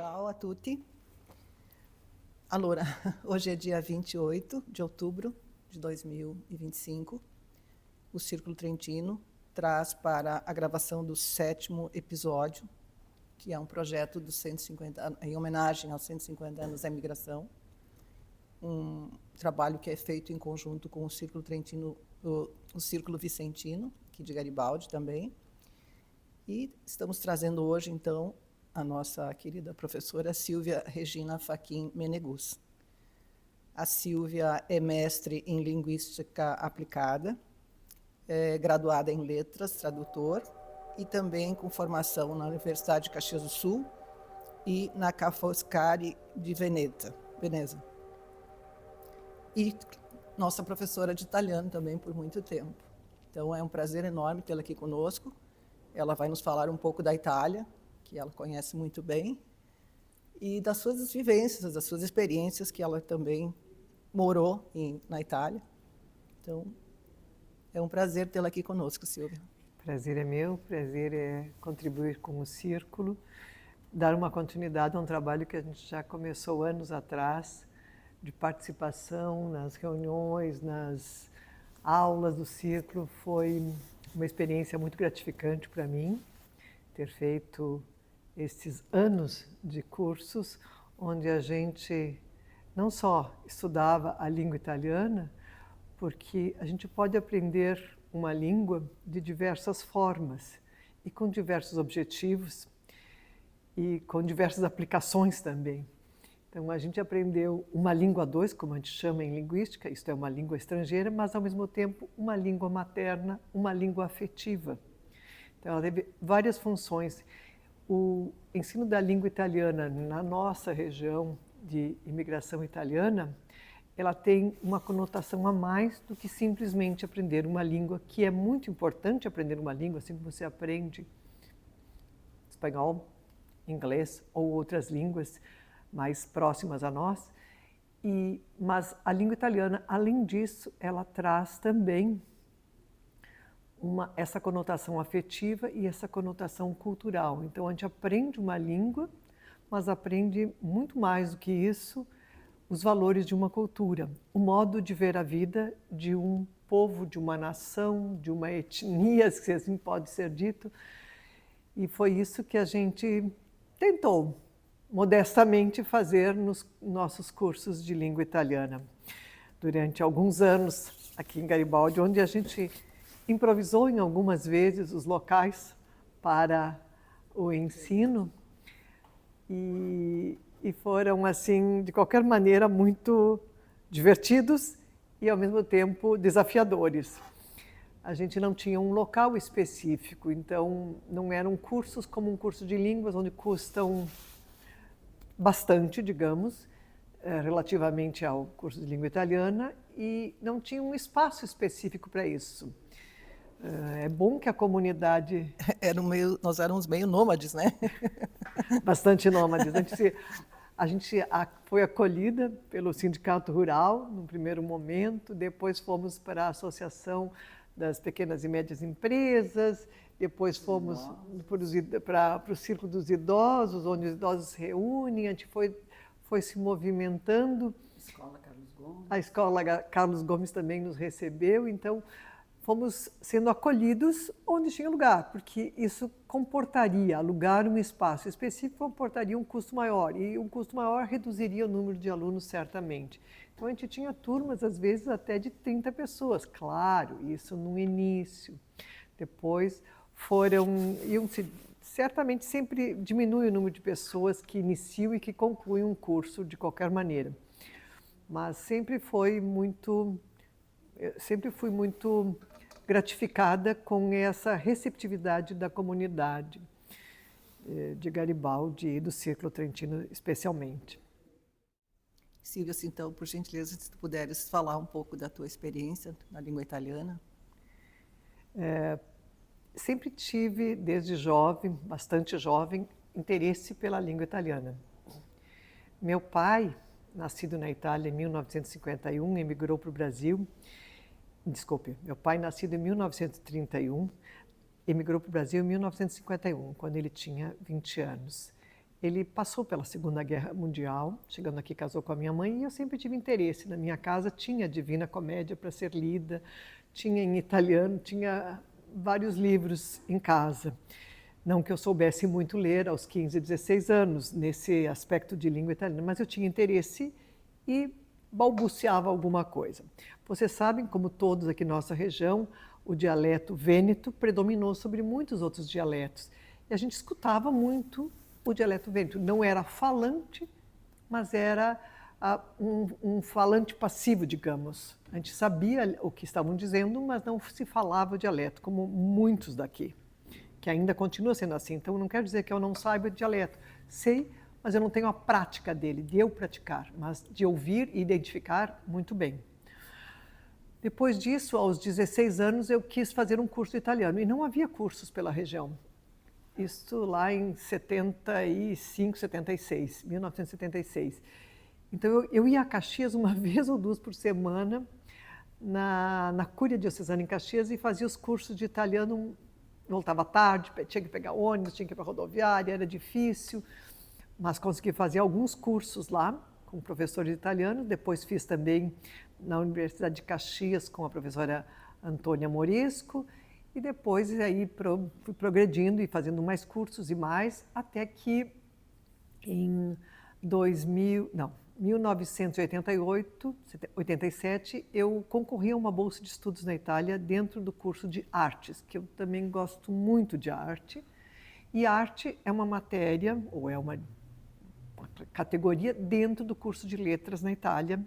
Ciao a tutti. Allora, hoje é dia 28 de outubro de 2025. O Círculo Trentino traz para a gravação do 7º episódio, que é um projeto dos 150, em homenagem aos 150 anos da imigração, um trabalho que é feito em conjunto com o Círculo Trentino, o Círculo Vicentino, aqui de Garibaldi também. E estamos trazendo hoje, então, a nossa querida professora Silvia Regina Fachin Menegus. A Silvia é mestre em Linguística Aplicada, é graduada em Letras, tradutor, e também com formação na Universidade de Caxias do Sul e na Ca' Foscari de Veneza. E nossa professora de italiano também por muito tempo. Então é um prazer enorme tê-la aqui conosco. Ela vai nos falar um pouco da Itália, que ela conhece muito bem, e das suas vivências, das suas experiências, que ela também morou na Itália. Então, é um prazer tê-la aqui conosco, Silvia. Prazer é meu, prazer é contribuir com o Círculo, dar uma continuidade a um trabalho que a gente já começou anos atrás, de participação nas reuniões, nas aulas do Círculo. Foi uma experiência muito gratificante para mim, ter feito esses anos de cursos, onde a gente não só estudava a língua italiana, porque a gente pode aprender uma língua de diversas formas e com diversos objetivos e com diversas aplicações também. Então, a gente aprendeu uma língua a dois, como a gente chama em linguística, isto é uma língua estrangeira, mas, ao mesmo tempo, uma língua materna, uma língua afetiva. Então, ela teve várias funções. O ensino da língua italiana na nossa região de imigração italiana, ela tem uma conotação a mais do que simplesmente aprender uma língua, que é muito importante aprender uma língua, assim como você aprende espanhol, inglês ou outras línguas mais próximas a nós. Mas a língua italiana, além disso, ela traz também essa conotação afetiva e essa conotação cultural. Então, a gente aprende uma língua, mas aprende muito mais do que isso, os valores de uma cultura, o modo de ver a vida de um povo, de uma nação, de uma etnia, se assim pode ser dito. E foi isso que a gente tentou, modestamente, fazer nos nossos cursos de língua italiana. Durante alguns anos, aqui em Garibaldi, onde a gente improvisou em algumas vezes os locais para o ensino e foram, assim, de qualquer maneira, muito divertidos e, ao mesmo tempo, desafiadores. A gente não tinha um local específico, então não eram cursos como um curso de línguas, onde custam bastante, digamos, relativamente ao curso de língua italiana, e não tinha um espaço específico para isso. É bom que a comunidade... Nós éramos meio nômades, né? Bastante nômades. A gente foi acolhida pelo Sindicato Rural, no primeiro momento, depois fomos para a Associação das Pequenas e Médias Empresas, depois fomos para o Círculo dos Idosos, onde os idosos se reúnem, a gente foi se movimentando. Escola Carlos Gomes. A Escola Carlos Gomes também nos recebeu, então fomos sendo acolhidos onde tinha lugar, porque isso comportaria, alugar um espaço específico comportaria um custo maior, e um custo maior reduziria o número de alunos certamente. Então a gente tinha turmas, às vezes, até de 30 pessoas, claro, isso no início. Depois certamente sempre diminui o número de pessoas que iniciam e que concluem um curso de qualquer maneira. Mas sempre fui muito gratificada com essa receptividade da comunidade de Garibaldi e do Círculo Trentino especialmente. Silvia, então, por gentileza, se tu puderes falar um pouco da tua experiência na língua italiana. Sempre tive, desde jovem, bastante jovem, interesse pela língua italiana. Meu pai, nascido na Itália em 1951, emigrou para o Brasil. Desculpe, meu pai, nascido em 1931, emigrou para o Brasil em 1951, quando ele tinha 20 anos. ele passou pela Segunda Guerra Mundial, chegando aqui casou com a minha mãe, e eu sempre tive interesse. Na minha casa tinha Divina Comédia para ser lida, tinha em italiano, tinha vários livros em casa. Não que eu soubesse muito ler aos 15, 16 anos, nesse aspecto de língua italiana, mas eu tinha interesse e balbuciava alguma coisa. Vocês sabem, como todos aqui na nossa região, o dialeto vêneto predominou sobre muitos outros dialetos. E a gente escutava muito o dialeto vêneto. Não era falante, mas era um falante passivo, digamos. A gente sabia o que estavam dizendo, mas não se falava o dialeto, como muitos daqui, que ainda continua sendo assim. Então, não quero dizer que eu não saiba o dialeto. Sei, mas eu não tenho a prática dele, de eu praticar, mas de ouvir e identificar muito bem. Depois disso, aos 16 anos, eu quis fazer um curso de italiano, e não havia cursos pela região. Isso lá em 75, 76, 1976. Então, eu ia a Caxias uma vez ou duas por semana, na Cúria Diocesana em Caxias, e fazia os cursos de italiano. Voltava tarde, tinha que pegar ônibus, tinha que ir para a rodoviária, era difícil, mas consegui fazer alguns cursos lá com professor de italiano. Depois fiz também na Universidade de Caxias com a professora Antônia Morisco, e depois aí fui progredindo e fazendo mais cursos e mais, até que em 1988, 87, eu concorri a uma bolsa de estudos na Itália dentro do curso de artes, que eu também gosto muito de arte. E arte é uma matéria, ou é uma categoria dentro do curso de letras na Itália.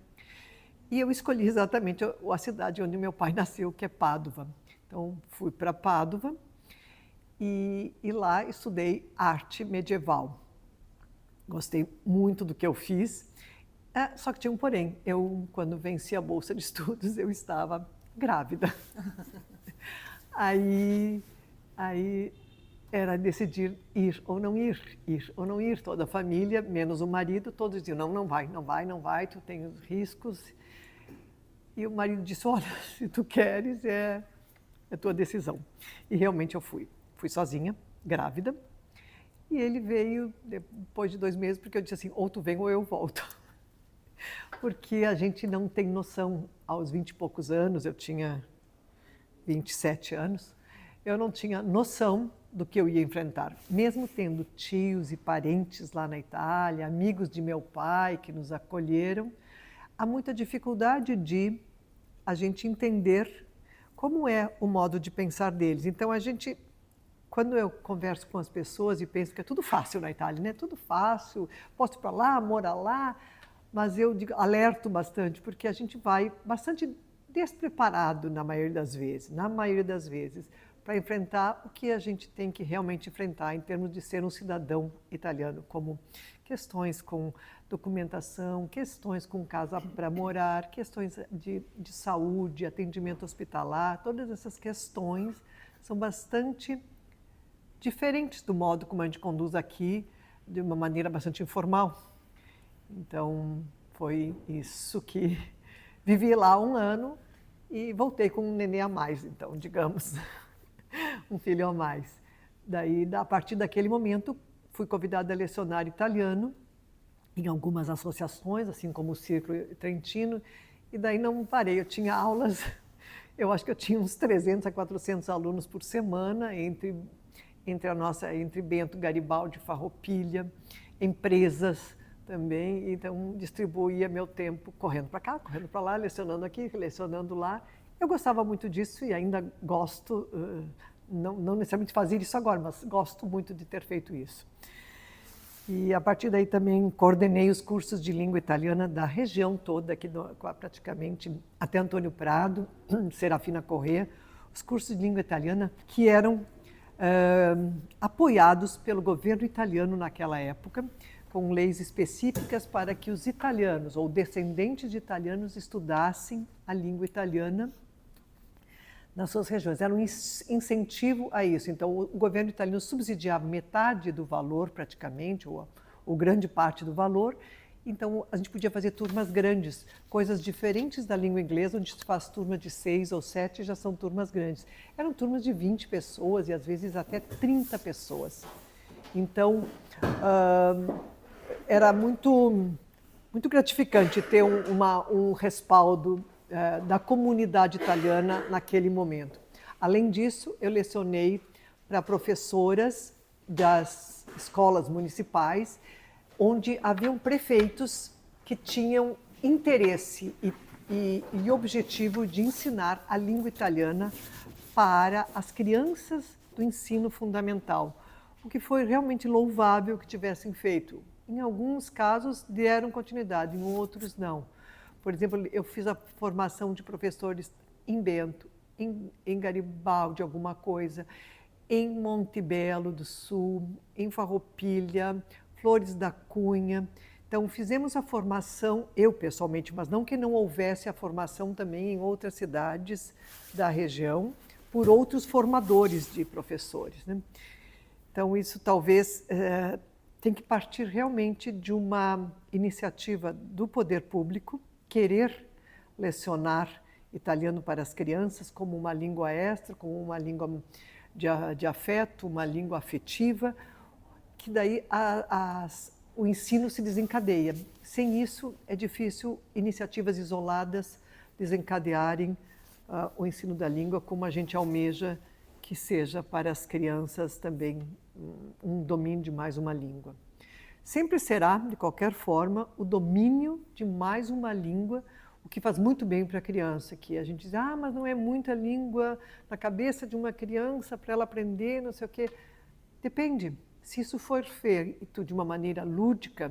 E eu escolhi exatamente a cidade onde meu pai nasceu, que é Pádua. Então, fui para Pádua e lá estudei arte medieval. Gostei muito do que eu fiz, só que tinha um porém. Quando venci a bolsa de estudos, eu estava grávida. Aí era decidir ir ou não ir, ir ou não ir. Toda a família, menos o marido, todos diziam, não vai, tu tem os riscos. E o marido disse, olha, se tu queres, é tua decisão. E realmente eu fui. Fui sozinha, grávida. E ele veio depois de 2 meses, porque eu disse assim, ou tu vem ou eu volto. Porque a gente não tem noção. Aos 20 e poucos anos, eu tinha 27 anos, eu não tinha noção do que eu ia enfrentar. Mesmo tendo tios e parentes lá na Itália, amigos de meu pai que nos acolheram, há muita dificuldade de a gente entender como é o modo de pensar deles. Então, quando eu converso com as pessoas e penso que é tudo fácil na Itália, né? Tudo fácil, posso ir para lá, morar lá, mas eu alerto bastante, porque a gente vai bastante despreparado na maioria das vezes, para enfrentar o que a gente tem que realmente enfrentar em termos de ser um cidadão italiano, como questões com documentação, questões com casa para morar, questões de saúde, atendimento hospitalar, todas essas questões são bastante diferentes do modo como a gente conduz aqui, de uma maneira bastante informal. Então, foi isso que vivi lá 1 ano e voltei com um nenê a mais, então, digamos, um filho a mais. Daí, a partir daquele momento, fui convidada a lecionar italiano em algumas associações, assim como o Círculo Trentino, e daí não parei. Eu tinha aulas, eu acho que eu tinha uns 300 a 400 alunos por semana, entre Bento, Garibaldi, Farroupilha, empresas também, então distribuía meu tempo correndo para cá, correndo para lá, lecionando aqui, lecionando lá. Eu gostava muito disso e ainda gosto, não necessariamente fazer isso agora, mas gosto muito de ter feito isso. E a partir daí também coordenei os cursos de língua italiana da região toda, aqui praticamente até Antônio Prado, Serafina Corrêa, os cursos de língua italiana que eram apoiados pelo governo italiano naquela época, com leis específicas para que os italianos ou descendentes de italianos estudassem a língua italiana nas suas regiões. Era um incentivo a isso. Então, o governo italiano subsidiava metade do valor, praticamente, ou grande parte do valor. Então, a gente podia fazer turmas grandes, coisas diferentes da língua inglesa, onde se faz turma de 6 ou 7, já são turmas grandes. Eram turmas de 20 pessoas e, às vezes, até 30 pessoas. Então, era muito gratificante ter um respaldo da comunidade italiana naquele momento. Além disso, eu lecionei para professoras das escolas municipais, onde haviam prefeitos que tinham interesse e objetivo de ensinar a língua italiana para as crianças do ensino fundamental, o que foi realmente louvável que tivessem feito. Em alguns casos deram continuidade, em outros não. Por exemplo, eu fiz a formação de professores em Bento, em Garibaldi, alguma coisa, em Monte Belo do Sul, em Farroupilha, Flores da Cunha. Então, fizemos a formação, eu pessoalmente, mas não que não houvesse a formação também em outras cidades da região, por outros formadores de professores, né? Então, isso talvez tem que partir realmente de uma iniciativa do poder público, querer lecionar italiano para as crianças como uma língua extra, como uma língua de afeto, uma língua afetiva, que daí o ensino se desencadeia. Sem isso, é difícil iniciativas isoladas desencadearem o ensino da língua como a gente almeja que seja para as crianças também um domínio de mais uma língua. Sempre será, de qualquer forma, o domínio de mais uma língua, o que faz muito bem para a criança, que a gente diz, mas não é muita língua na cabeça de uma criança para ela aprender, não sei o quê. Depende. Se isso for feito de uma maneira lúdica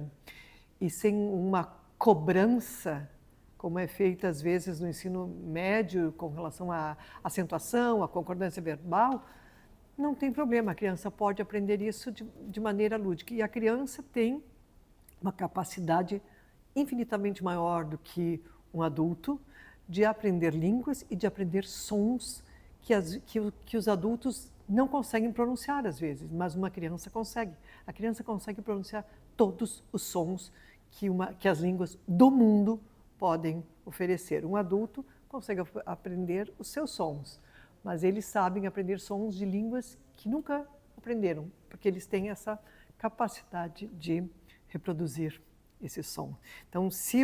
e sem uma cobrança, como é feita às vezes no ensino médio com relação à acentuação, à concordância verbal, não tem problema, a criança pode aprender isso de maneira lúdica. E a criança tem uma capacidade infinitamente maior do que um adulto de aprender línguas e de aprender sons que os adultos não conseguem pronunciar às vezes, mas uma criança consegue. A criança consegue pronunciar todos os sons que as línguas do mundo podem oferecer. Um adulto consegue aprender os seus sons, mas eles sabem aprender sons de línguas que nunca aprenderam, porque eles têm essa capacidade de reproduzir esse som. Então, se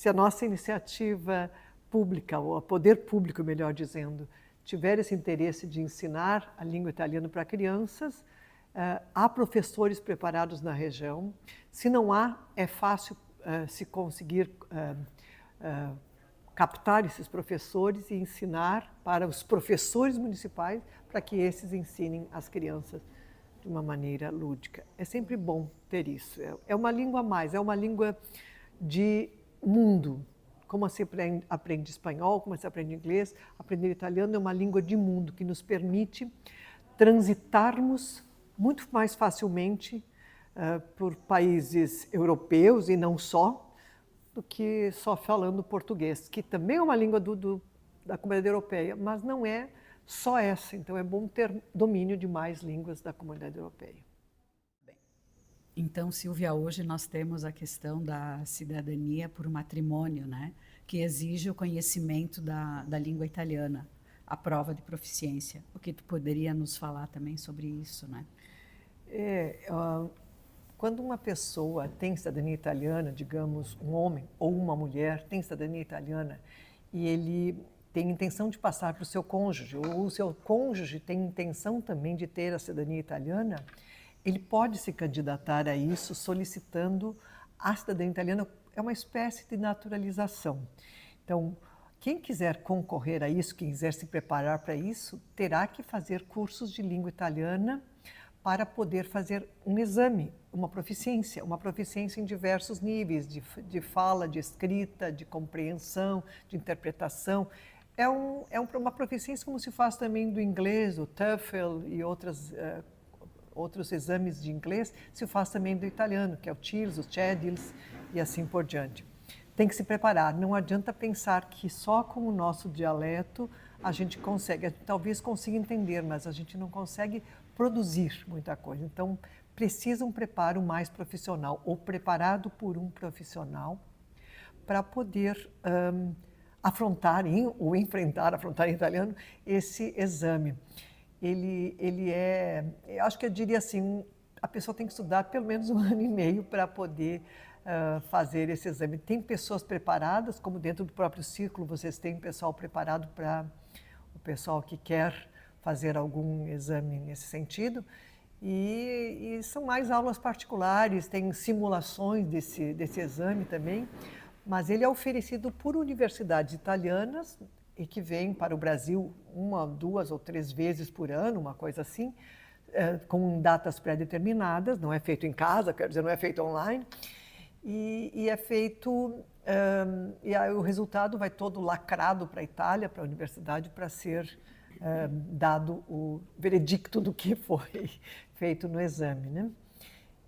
a nossa iniciativa pública, ou o poder público, melhor dizendo, tiver esse interesse de ensinar a língua italiana para crianças, há professores preparados na região. Se não há, é fácil se conseguir captar esses professores e ensinar para os professores municipais para que esses ensinem as crianças de uma maneira lúdica. É sempre bom ter isso. É uma língua a mais, é uma língua de mundo. Como se aprende espanhol, como se aprende inglês, aprender italiano é uma língua de mundo que nos permite transitarmos muito mais facilmente por países europeus e não só, do que só falando português, que também é uma língua da comunidade europeia, mas não é só essa. Então é bom ter domínio de mais línguas da comunidade europeia. Então, Silvia, hoje nós temos a questão da cidadania por matrimônio, né? Que exige o conhecimento da língua italiana, a prova de proficiência. O que tu poderia nos falar também sobre isso, né? Quando uma pessoa tem cidadania italiana, digamos, um homem ou uma mulher tem cidadania italiana e ele tem intenção de passar para o seu cônjuge, ou o seu cônjuge tem intenção também de ter a cidadania italiana, ele pode se candidatar a isso solicitando a cidadania italiana. É uma espécie de naturalização. Então, quem quiser concorrer a isso, quem quiser se preparar para isso, terá que fazer cursos de língua italiana para poder fazer um exame, uma proficiência em diversos níveis, de fala, de escrita, de compreensão, de interpretação. É uma proficiência como se faz também do inglês, o TOEFL e outros exames de inglês, se faz também do italiano, que é o TILS, o CEDILS e assim por diante. Tem que se preparar, não adianta pensar que só com o nosso dialeto a gente consegue, talvez consiga entender, mas a gente não consegue produzir muita coisa. Então, precisa um preparo mais profissional, ou preparado por um profissional, para poder afrontar em italiano, esse exame. Ele é, eu acho que eu diria assim, a pessoa tem que estudar pelo menos 1 ano e meio para poder fazer esse exame. Tem pessoas preparadas, como dentro do próprio círculo vocês têm pessoal preparado para o pessoal que quer fazer algum exame nesse sentido. E são mais aulas particulares, tem simulações desse exame também, mas ele é oferecido por universidades italianas e que vêm para o Brasil 1, 2 ou 3 vezes por ano, uma coisa assim, com datas pré-determinadas, não é feito em casa, quer dizer, não é feito online, e é feito, e aí o resultado vai todo lacrado para a Itália, para a universidade, para ser dado o veredicto do que foi feito no exame, né?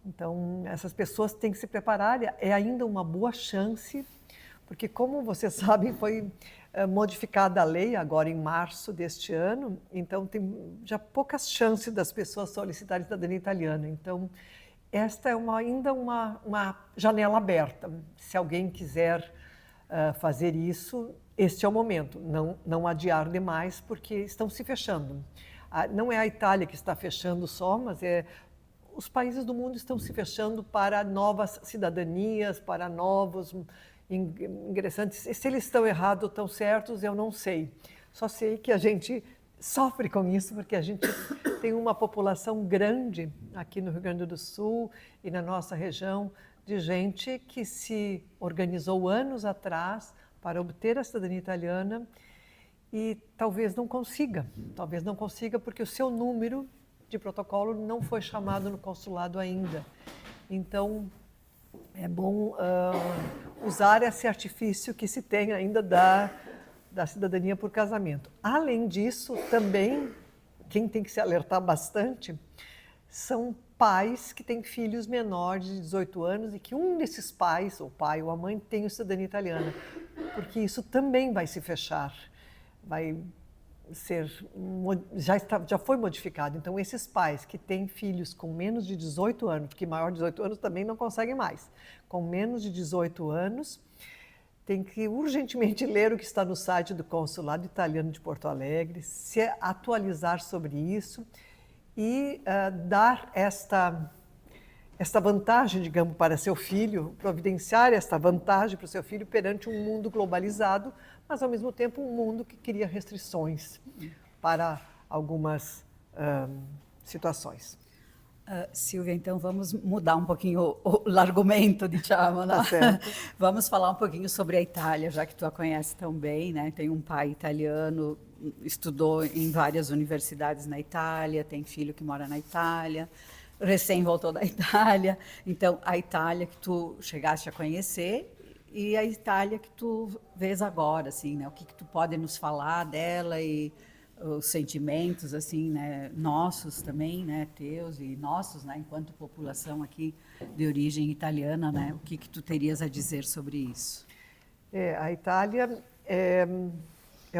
Então, essas pessoas têm que se preparar, é ainda uma boa chance, porque como vocês sabem, foi modificada a lei agora em março deste ano, então tem já poucas chances das pessoas solicitarem cidadania italiana. Então, esta é ainda uma janela aberta. Se alguém quiser fazer isso, este é o momento, não adiar demais, porque estão se fechando. Não é a Itália que está fechando só, mas os países do mundo estão se fechando para novas cidadanias, para novos ingressantes. E se eles estão errados ou estão certos, eu não sei. Só sei que a gente sofre com isso, porque a gente tem uma população grande aqui no Rio Grande do Sul e na nossa região de gente que se organizou anos atrás para obter a cidadania italiana e talvez não consiga porque o seu número de protocolo não foi chamado no consulado ainda. Então, é bom usar esse artifício que se tem ainda da cidadania por casamento. Além disso, também, quem tem que se alertar bastante, são pais que têm filhos menores de 18 anos e que um desses pais, o pai ou a mãe, tem cidadania italiana, porque isso também vai se fechar, vai ser, já foi modificado. Então, esses pais que têm filhos com menos de 18 anos, porque maior de 18 anos também não conseguem mais, com menos de 18 anos, tem que urgentemente ler o que está no site do Consulado Italiano de Porto Alegre, se atualizar sobre isso e dar esta vantagem, digamos, para seu filho, providenciar esta vantagem para o seu filho perante um mundo globalizado, mas ao mesmo tempo um mundo que cria restrições para algumas situações. Silvia, então vamos mudar um pouquinho o argumento, diciamo, né? Tá certo. Vamos falar um pouquinho sobre a Itália, já que tu a conhece tão bem, né? Tem um pai italiano, estudou em várias universidades na Itália, tem filho que mora na Itália, recém voltou da Itália. Então, a Itália que tu chegaste a conhecer e a Itália que tu vês agora, assim, né? O que tu pode nos falar dela e os sentimentos, assim, né, nossos também, né, teus e nossos, né, enquanto população aqui de origem italiana, né, o que tu terias a dizer sobre isso? A Itália é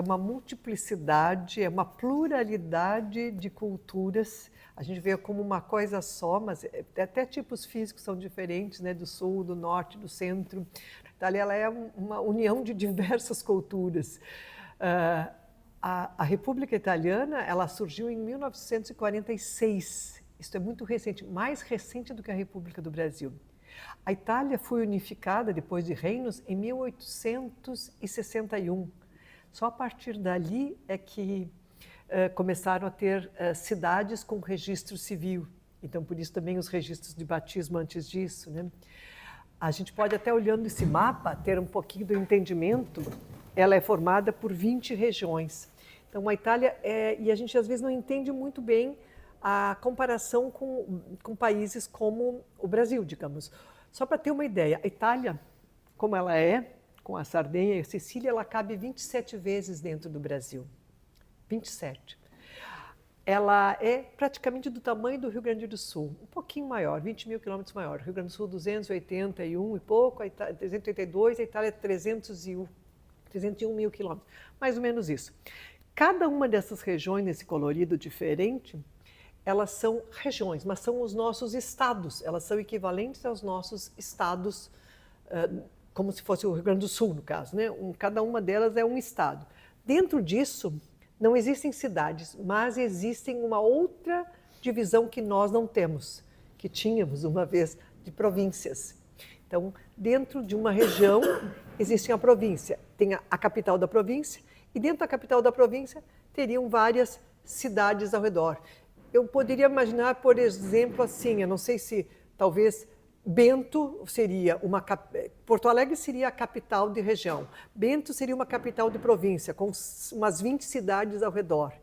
uma multiplicidade, é uma pluralidade de culturas. A gente vê como uma coisa só, mas até tipos físicos são diferentes, né, do sul, do norte, do centro. A Itália ela é uma união de diversas culturas. A República Italiana, ela surgiu em 1946. Isso é muito recente, mais recente do que a República do Brasil. A Itália foi unificada, depois de reinos, em 1861. Só a partir dali é que começaram a ter cidades com registro civil. Então, por isso também os registros de batismo antes disso, né? A gente pode até, olhando esse mapa, ter um pouquinho do entendimento. Ela é formada por 20 regiões. Então, a Itália e a gente às vezes não entende muito bem a comparação com países como o Brasil, digamos. Só para ter uma ideia, a Itália, como ela é, com a Sardenha e a Sicília, ela cabe 27 vezes dentro do Brasil. 27. Ela é praticamente do tamanho do Rio Grande do Sul, um pouquinho maior, 20 mil quilômetros maior. O Rio Grande do Sul, 281 e pouco, a Itália, 382, a Itália, 301 mil quilômetros, mais ou menos isso. Cada uma dessas regiões, nesse colorido diferente, elas são regiões, mas são os nossos estados. Elas são equivalentes aos nossos estados, como se fosse o Rio Grande do Sul, no caso, né? Cada uma delas é um estado. Dentro disso, não existem cidades, mas existem uma outra divisão que nós não temos, que tínhamos uma vez de províncias. Então, dentro de uma região existe a província, tem a capital da província, e dentro da capital da província teriam várias cidades ao redor. Eu poderia imaginar, por exemplo, assim, eu não sei se talvez Bento seria Porto Alegre seria a capital de região, Bento seria uma capital de província, com umas 20 cidades ao redor.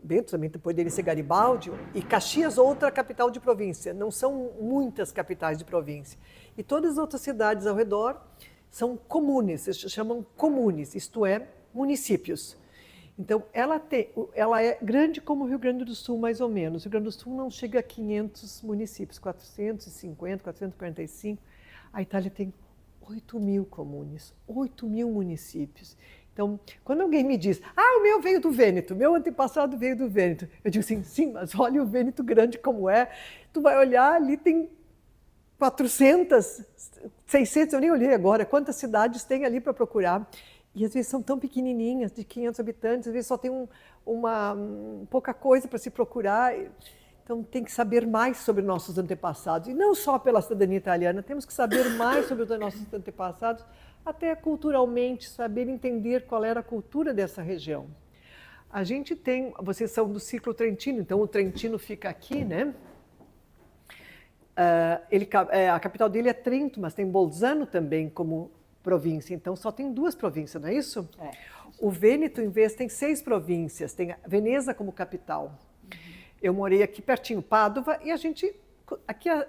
Bento também poderia ser Garibaldi, e Caxias, outra capital de província. Não são muitas capitais de província. E todas as outras cidades ao redor são comunes, se chamam comunes, isto é, municípios. Então, ela é grande como o Rio Grande do Sul, mais ou menos. O Rio Grande do Sul não chega a 500 municípios, 450, 445. A Itália tem 8.000 comunes, 8.000 municípios. Então, quando alguém me diz, o meu veio do Vêneto, meu antepassado veio do Vêneto, eu digo assim, sim, mas olha o Vêneto grande como é. Tu vai olhar, ali tem 400, 600, eu nem olhei agora, quantas cidades tem ali para procurar. E às vezes são tão pequenininhas, de 500 habitantes, às vezes só tem pouca coisa para se procurar. Então tem que saber mais sobre nossos antepassados. E não só pela cidadania italiana, temos que saber mais sobre os nossos antepassados, até culturalmente, saber entender qual era a cultura dessa região. A gente tem, vocês são do Círculo Trentino, então o Trentino fica aqui, né? A capital dele é Trento, mas tem Bolzano também como província, então só tem 2 províncias, não é isso? É. O Vêneto, em vez, tem 6 províncias, tem Veneza como capital. Eu morei aqui pertinho, Pádua, e a gente,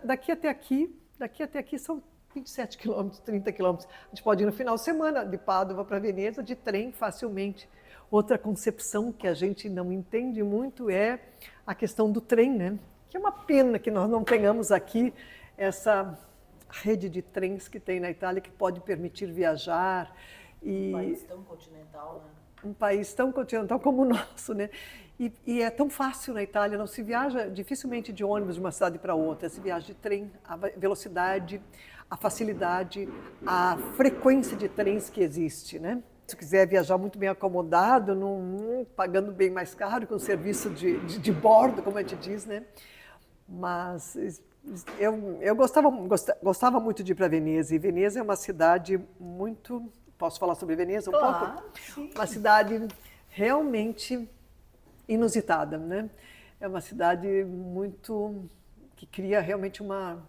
daqui até aqui são 27 quilômetros, 30 quilômetros. A gente pode ir no final de semana de Pádua para Veneza de trem facilmente. Outra concepção que a gente não entende muito é a questão do trem, né? Que é uma pena que nós não tenhamos aqui essa rede de trens que tem na Itália, que pode permitir viajar. Um país tão continental, né? Um país tão continental como o nosso, né? E é tão fácil na Itália, não se viaja dificilmente de ônibus de uma cidade para outra, se viaja de trem, a velocidade, a facilidade, a frequência de trens que existe, né? Se quiser viajar muito bem acomodado, pagando bem mais caro, com serviço de bordo, como a gente diz, né? Mas eu gostava muito de ir para Veneza, e Veneza é uma cidade muito... Posso falar sobre Veneza um pouco? Sim. Uma cidade realmente inusitada, né? É uma cidade que cria realmente uma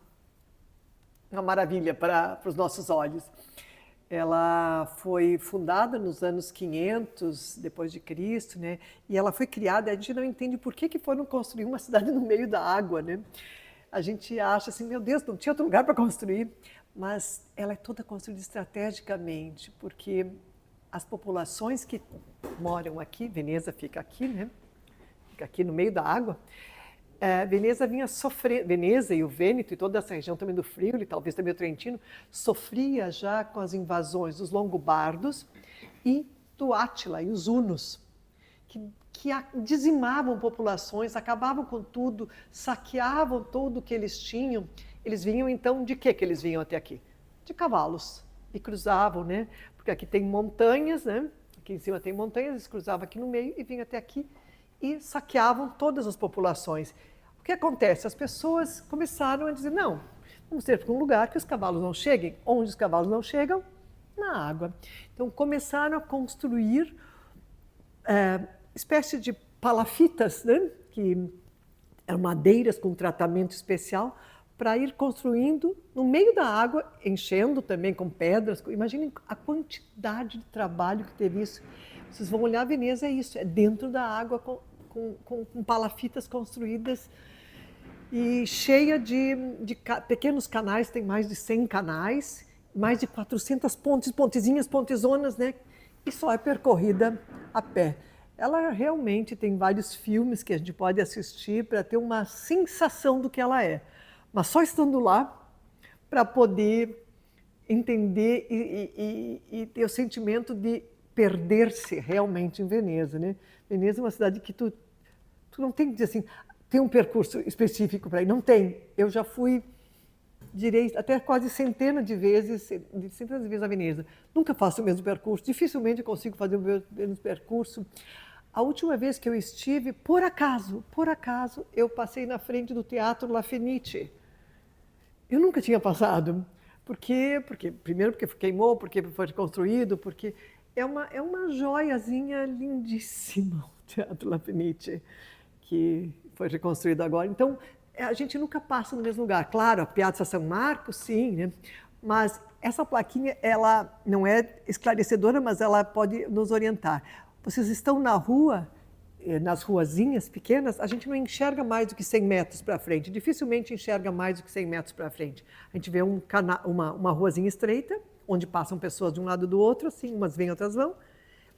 maravilha para os nossos olhos. Ela foi fundada nos anos 500 depois de Cristo, né? E ela foi criada, a gente não entende por que foram construir uma cidade no meio da água, né? A gente acha assim, meu Deus, não tinha outro lugar para construir, mas ela é toda construída estrategicamente, porque as populações que moram aqui, Veneza fica aqui, né? Fica aqui no meio da água. Veneza vinha sofrer, Veneza e o Vêneto e toda essa região também do Friuli, talvez também o Trentino, sofria já com as invasões dos longobardos e do Átila e os hunos, que dizimavam populações, acabavam com tudo, saqueavam tudo que eles tinham. Eles vinham então de quê que eles vinham até aqui? De cavalos, e cruzavam, né? Porque aqui tem montanhas, né? Aqui em cima tem montanhas, eles cruzavam aqui no meio e vinham até aqui e saqueavam todas as populações. O que acontece? As pessoas começaram a dizer, não, vamos ter um lugar que os cavalos não cheguem. Onde os cavalos não chegam? Na água. Então começaram a construir espécie de palafitas, né? Que eram madeiras com tratamento especial, para ir construindo no meio da água, enchendo também com pedras. Imaginem a quantidade de trabalho que teve isso. Vocês vão olhar, Veneza é isso, é dentro da água com palafitas construídas e cheia de pequenos canais, tem mais de 100 canais, mais de 400 pontes, pontezinhas, pontezonas, né? E só é percorrida a pé. Ela realmente tem vários filmes que a gente pode assistir para ter uma sensação do que ela é. Mas só estando lá para poder entender e ter o sentimento de perder-se realmente em Veneza, né? Veneza é uma cidade que tu não tem que dizer assim, tem um percurso específico para ir. Não tem. Eu já fui, direi, até quase centenas de vezes a Veneza. Nunca faço o mesmo percurso. Dificilmente eu consigo fazer o mesmo percurso. A última vez que eu estive, por acaso, eu passei na frente do Teatro La Fenice. Eu nunca tinha passado. Por quê? Primeiro porque queimou, porque foi construído, porque é uma joiazinha lindíssima, o Teatro La Fenice, que foi reconstruído agora. Então, a gente nunca passa no mesmo lugar. Claro, a Piazza São Marco, sim, né? Mas essa plaquinha, ela não é esclarecedora, mas ela pode nos orientar. Vocês estão na rua, nas ruazinhas pequenas, a gente não enxerga mais do que 100 metros para frente, dificilmente enxerga mais do que 100 metros para frente. A gente vê uma ruazinha estreita, onde passam pessoas de um lado do outro, assim, umas vêm, outras vão,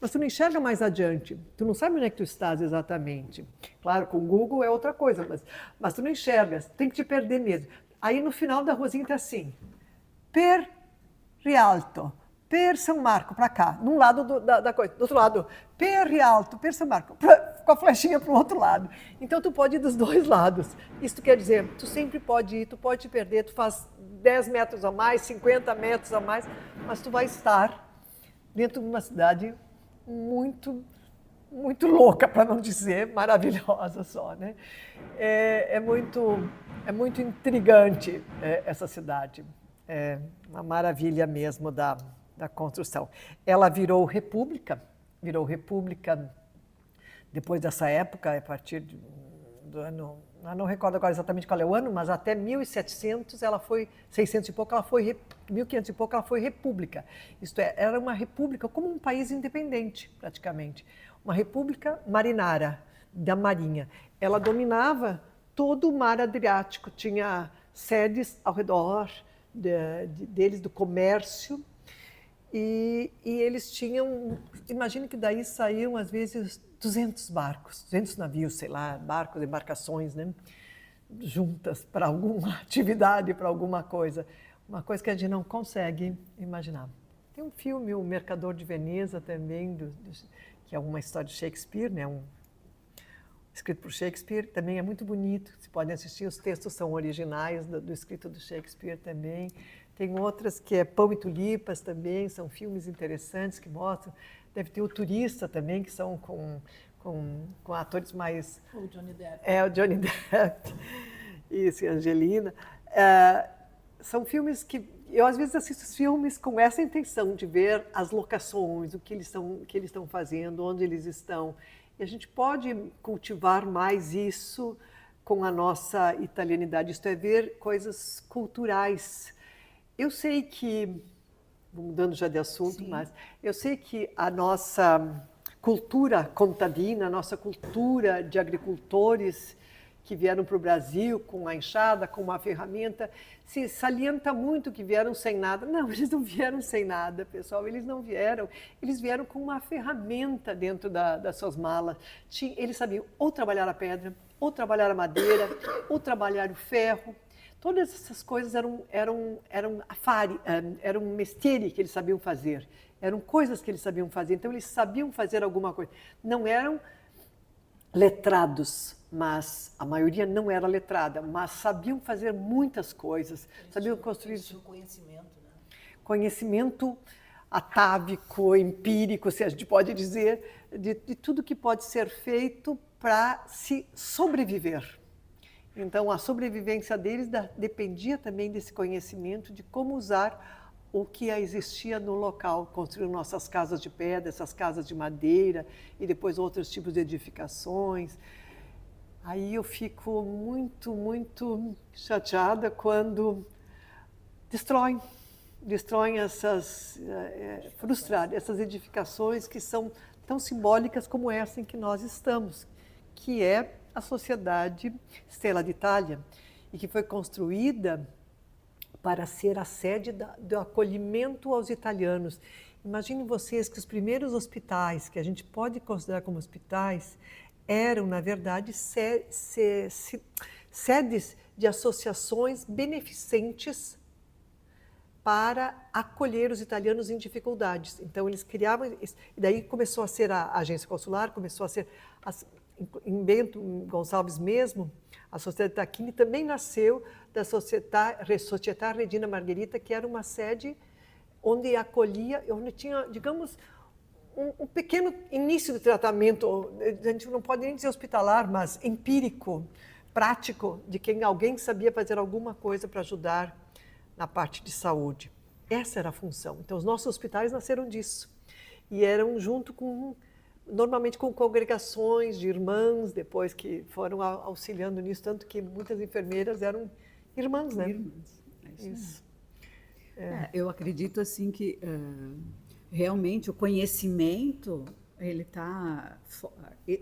mas tu não enxerga mais adiante, tu não sabe onde é que tu estás exatamente. Claro, com o Google é outra coisa, mas tu não enxergas, tem que te perder mesmo. Aí no final da ruazinha está assim, per Rialto, per São Marco, para cá, num lado da coisa, do outro lado, per Rialto, per São Marco, com a flechinha para o outro lado. Então tu pode ir dos dois lados. Isso quer dizer, tu sempre pode ir, tu pode te perder, tu faz 10 metros a mais, 50 metros a mais, mas tu vai estar dentro de uma cidade muito, muito louca, para não dizer maravilhosa só, né? É muito intrigante essa cidade. É uma maravilha mesmo da construção. Ela virou república depois dessa época, a partir do ano, eu não recordo agora exatamente qual é o ano, mas até 1700 ela foi, 600 e pouco, 1500 e pouco ela foi república. Isto é, era uma república como um país independente, praticamente. Uma república marinara, da marinha. Ela dominava todo o mar Adriático, tinha sedes ao redor deles, do comércio, e eles tinham, imagine que daí saíam às vezes 200 barcos, 200 navios, sei lá, barcos, embarcações, né, juntas para alguma atividade, para alguma coisa. Uma coisa que a gente não consegue imaginar. Tem um filme, O Mercador de Veneza, também, que é uma história de Shakespeare, né, escrito por Shakespeare, também é muito bonito. Você pode assistir, os textos são originais do escrito do Shakespeare também. Tem outras que é Pão e Tulipas também, são filmes interessantes que mostram. Deve ter O Turista também, que são com atores mais... O Johnny Depp. O Johnny Depp. Isso, e a Angelina. São filmes que... Eu, às vezes, assisto os filmes com essa intenção de ver as locações, o que eles estão fazendo, onde eles estão. E a gente pode cultivar mais isso com a nossa italianidade, isto é, ver coisas culturais. Eu sei que, mudando já de assunto, sim, mas eu sei que a nossa cultura contadina, a nossa cultura de agricultores que vieram para o Brasil com a enxada, com uma ferramenta, se salienta muito que vieram sem nada. Não, eles não vieram sem nada, pessoal, eles não vieram. Eles vieram com uma ferramenta dentro das suas malas. Eles sabiam ou trabalhar a pedra, ou trabalhar a madeira, ou trabalhar o ferro. Todas essas coisas eram mestieri que eles sabiam fazer. Eram coisas que eles sabiam fazer. Então, eles sabiam fazer alguma coisa. Não eram letrados, mas a maioria não era letrada, mas sabiam fazer muitas coisas, sabiam construir conhecimento, né? Conhecimento atávico, empírico, se a gente pode dizer, de tudo que pode ser feito para se sobreviver. Então, a sobrevivência deles dependia também desse conhecimento de como usar o que existia no local, construir nossas casas de pedra, essas casas de madeira e depois outros tipos de edificações. Aí eu fico muito, muito chateada quando destroem essas, frustradas, essas edificações que são tão simbólicas como essa em que nós estamos, que é a Sociedade Stella d'Italia, e que foi construída para ser a sede do acolhimento aos italianos. Imaginem vocês que os primeiros hospitais, que a gente pode considerar como hospitais, eram, na verdade, sedes de associações beneficentes para acolher os italianos em dificuldades. Então, eles criavam, e daí começou a ser a agência consular, começou a ser, em Bento Gonçalves mesmo, a Sociedade Tacchini também nasceu da Società Regina Margherita, que era uma sede onde acolhia, onde tinha, digamos, um pequeno início de tratamento, a gente não pode nem dizer hospitalar, mas empírico, prático, de quem alguém sabia fazer alguma coisa para ajudar na parte de saúde. Essa era a função. Então, os nossos hospitais nasceram disso. E eram junto com, normalmente com congregações de irmãs, depois que foram auxiliando nisso, tanto que muitas enfermeiras eram irmãs, né? Irmãs. É Isso. eu acredito assim que realmente o conhecimento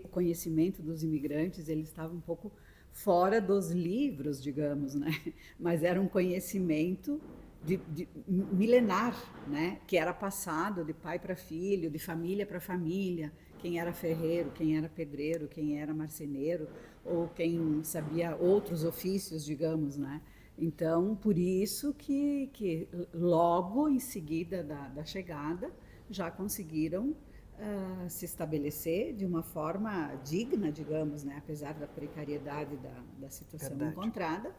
o conhecimento dos imigrantes ele estava um pouco fora dos livros, digamos, né? Mas era um conhecimento de milenar, né? Que era passado de pai para filho, de família para família. Quem era ferreiro, quem era pedreiro, quem era marceneiro, ou quem sabia outros ofícios, digamos, né? Então, por isso que logo em seguida da chegada já conseguiram se estabelecer de uma forma digna, digamos, né? Apesar da precariedade da situação Verdade. encontrada,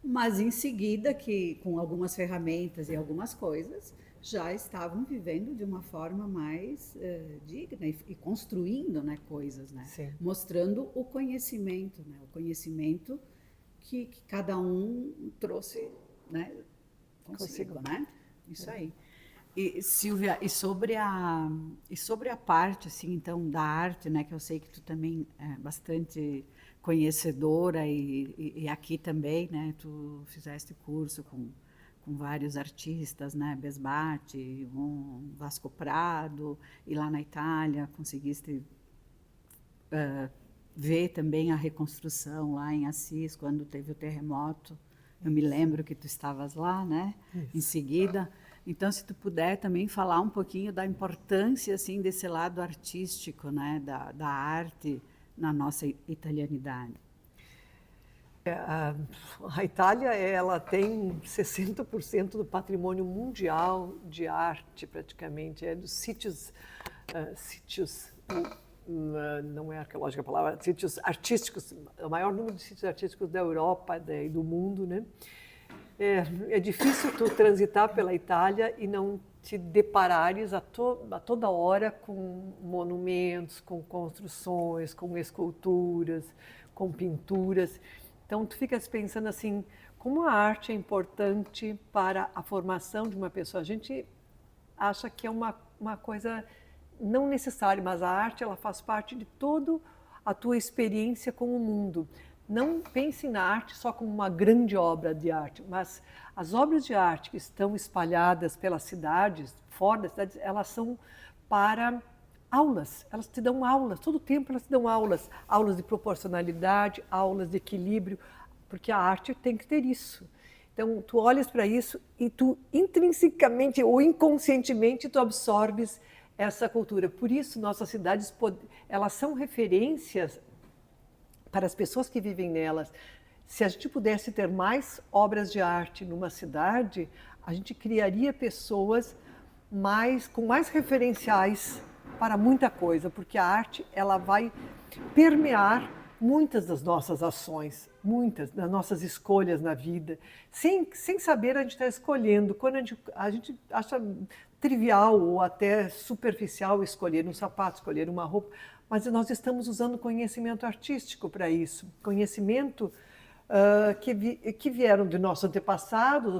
mas em seguida que com algumas ferramentas e algumas coisas já estavam vivendo de uma forma mais digna e construindo, né, coisas, né? Sim. Mostrando o conhecimento, né? O conhecimento que cada um trouxe, né, consigo, né? Isso aí. E Silvia, e sobre a parte assim, então da arte, né, que eu sei que tu também é bastante conhecedora e aqui também, né, tu fizeste curso com vários artistas, né, Besbate, Vasco Prado, e lá na Itália conseguiste ver também a reconstrução lá em Assis, quando teve o terremoto. Eu me lembro que tu estavas lá, né? Em seguida. Então, se tu puder também falar um pouquinho da importância assim desse lado artístico, né, da arte na nossa italianidade. A Itália, ela tem 60% do patrimônio mundial de arte, praticamente, dos sítios, não é arqueológica a palavra, sítios artísticos, o maior número de sítios artísticos da Europa e do mundo, né? É difícil tu transitar pela Itália e não te deparares a toda hora com monumentos, com construções, com esculturas, com pinturas. Então, tu ficas pensando assim, como a arte é importante para a formação de uma pessoa. A gente acha que é uma coisa não necessária, mas a arte ela faz parte de toda a tua experiência com o mundo. Não pense na arte só como uma grande obra de arte, mas as obras de arte que estão espalhadas pelas cidades, fora das cidades, elas são para aulas. Elas te dão aulas, todo o tempo elas te dão aulas. Aulas de proporcionalidade, aulas de equilíbrio, porque a arte tem que ter isso. Então, tu olhas para isso e tu intrinsecamente ou inconscientemente tu absorves essa cultura. Por isso, nossas cidades, elas são referências para as pessoas que vivem nelas. Se a gente pudesse ter mais obras de arte numa cidade, a gente criaria pessoas com mais referenciais para muita coisa, porque a arte ela vai permear muitas das nossas ações, muitas das nossas escolhas na vida. Sem saber, a gente está escolhendo. Quando a gente acha trivial ou até superficial escolher um sapato, escolher uma roupa, mas nós estamos usando conhecimento artístico para isso, conhecimento que vieram de nossos antepassados,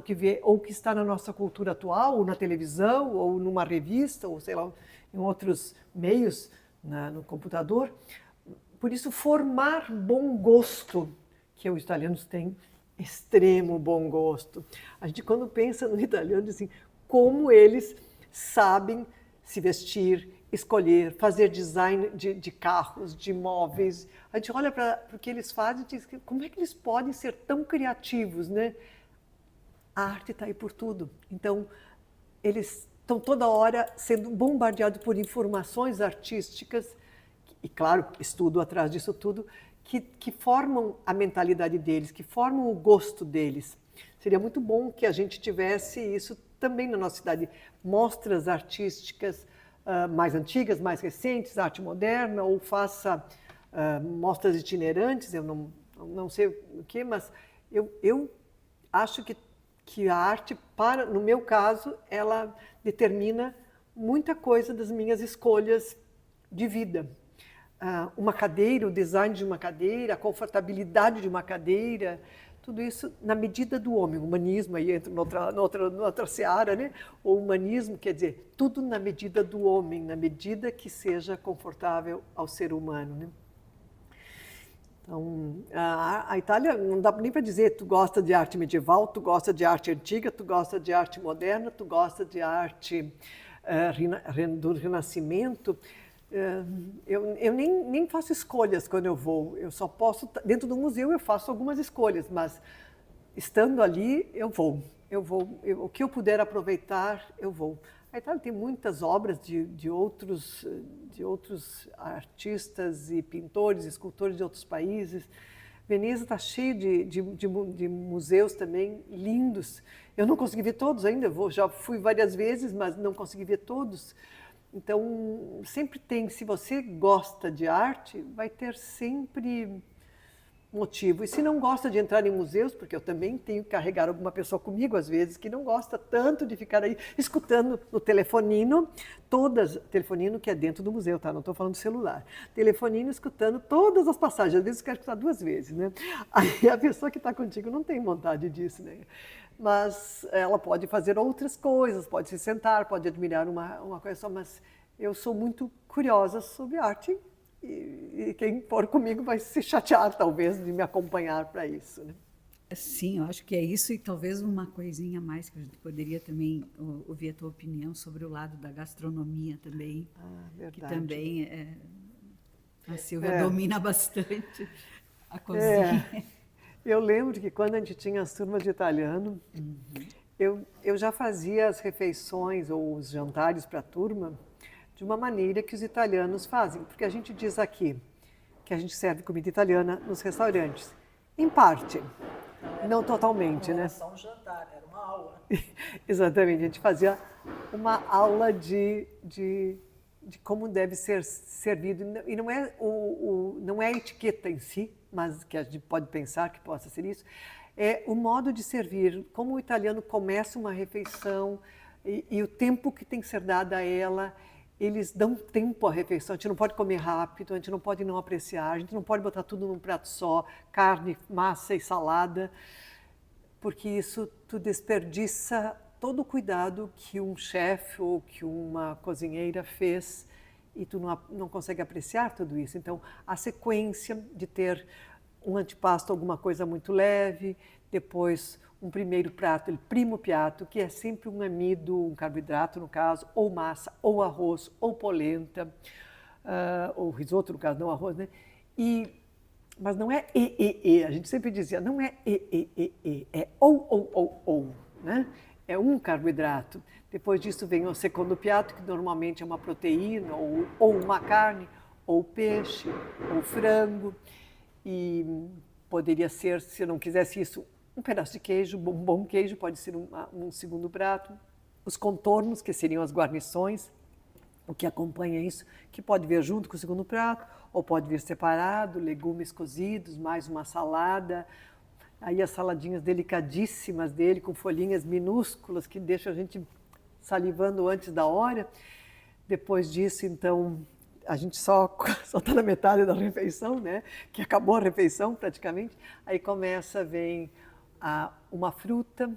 ou que está na nossa cultura atual, ou na televisão, ou numa revista, ou sei lá, em outros meios, no computador. Por isso, formar bom gosto, que os italianos têm extremo bom gosto. A gente, quando pensa no italiano, diz assim, como eles sabem se vestir, escolher, fazer design de carros, de móveis. A gente olha para o que eles fazem e diz, como é que eles podem ser tão criativos, né? A arte está aí por tudo. Então, eles estão toda hora sendo bombardeados por informações artísticas e, claro, estudo atrás disso tudo, que formam a mentalidade deles, que formam o gosto deles. Seria muito bom que a gente tivesse isso também na nossa cidade. Mostras artísticas mais antigas, mais recentes, arte moderna, ou faça mostras itinerantes, eu não sei o que, mas eu acho que a arte, no meu caso, ela determina muita coisa das minhas escolhas de vida. Uma cadeira, o design de uma cadeira, a confortabilidade de uma cadeira, tudo isso na medida do homem. O humanismo, aí entra noutra seara, né? O humanismo quer dizer tudo na medida do homem, na medida que seja confortável ao ser humano, né? Então, a Itália, não dá nem para dizer, tu gosta de arte medieval, tu gosta de arte antiga, tu gosta de arte moderna, tu gosta de arte do Renascimento. Eu nem faço escolhas quando eu vou, eu só posso, dentro do museu eu faço algumas escolhas, mas estando ali eu vou, o que eu puder aproveitar, eu vou. A Itália tem muitas obras de outros artistas e pintores, escultores de outros países. Veneza está cheio de museus também lindos. Eu não consegui ver todos ainda, já fui várias vezes, mas não consegui ver todos. Então, sempre tem, se você gosta de arte, vai ter sempre motivo. E se não gosta de entrar em museus, porque eu também tenho que carregar alguma pessoa comigo, às vezes, que não gosta tanto de ficar aí escutando no telefonino, telefonino que é dentro do museu, tá? Não estou falando do celular. Telefonino escutando todas as passagens, às vezes eu quero escutar 2 vezes, né? Aí a pessoa que está contigo não tem vontade disso, né? Mas ela pode fazer outras coisas, pode se sentar, pode admirar uma coisa só, mas eu sou muito curiosa sobre arte e quem for comigo vai se chatear, talvez, de me acompanhar para isso, né? Sim, eu acho que é isso e talvez uma coisinha a mais que a gente poderia também ouvir a tua opinião sobre o lado da gastronomia também, Verdade. que também a Silvia domina bastante a cozinha. Eu lembro que quando a gente tinha as turmas de italiano, eu já fazia as refeições ou os jantares para a turma de uma maneira que os italianos fazem, porque a gente diz aqui que a gente serve comida italiana nos restaurantes, em parte, não totalmente, né? Não era só um jantar, era uma aula. Exatamente, a gente fazia uma aula de como deve ser servido, e não é não é a etiqueta em si, mas que a gente pode pensar que possa ser isso, é o modo de servir, como o italiano começa uma refeição e o tempo que tem que ser dado a ela. Eles dão tempo à refeição, a gente não pode comer rápido, a gente não pode não apreciar, a gente não pode botar tudo num prato só, carne, massa e salada, porque isso tu desperdiça todo o cuidado que um chefe ou que uma cozinheira fez e tu não consegue apreciar tudo isso. Então, a sequência de ter um antipasto, alguma coisa muito leve, depois um primeiro prato, o primo piatto, que é sempre um amido, um carboidrato no caso, ou massa, ou arroz, ou polenta, ou risoto no caso, não arroz, né? Mas não é a gente sempre dizia, não é é ou, né? É um carboidrato. Depois disso vem o segundo piatto, que normalmente é uma proteína, ou uma carne, ou peixe, ou frango. E poderia ser, se eu não quisesse isso, um pedaço de queijo, um bom queijo, pode ser um segundo prato. Os contornos, que seriam as guarnições, o que acompanha isso, que pode vir junto com o segundo prato, ou pode vir separado, legumes cozidos, mais uma salada. Aí as saladinhas delicadíssimas dele, com folhinhas minúsculas, que deixam a gente salivando antes da hora. Depois disso, então, a gente só está na metade da refeição, né? Que acabou a refeição praticamente. Aí vem uma fruta,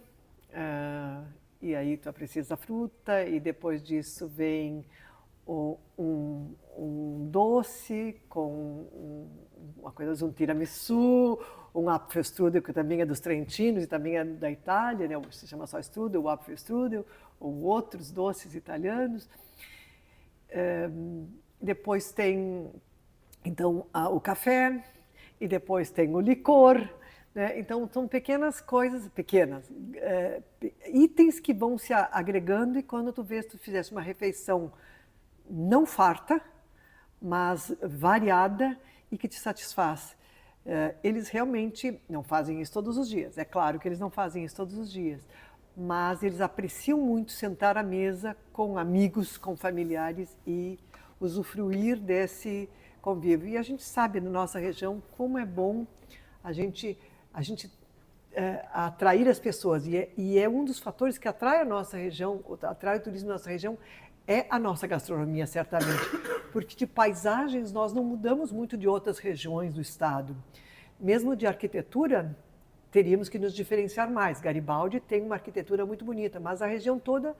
e aí tu aprecias a fruta, e depois disso vem um doce com uma coisa, um tiramisu, um apfelstrudel, que também é dos Trentinos e também é da Itália, né? Se chama só strudel, o apfelstrudel, ou outros doces italianos. Depois tem, então, o café, e depois tem o licor, né? Então, são pequenas coisas, itens que vão se agregando, e quando tu vês, tu fizesse uma refeição não farta, mas variada e que te satisfaz. Eles realmente não fazem isso todos os dias, é claro que eles não fazem isso todos os dias, mas eles apreciam muito sentar à mesa com amigos, com familiares e usufruir desse convívio. E a gente sabe na nossa região como é bom a gente atrair as pessoas, e é um dos fatores que atrai a nossa região, atrai o turismo na nossa região, é a nossa gastronomia, certamente, porque de paisagens nós não mudamos muito de outras regiões do estado. Mesmo de arquitetura, teríamos que nos diferenciar mais. Garibaldi tem uma arquitetura muito bonita, mas a região toda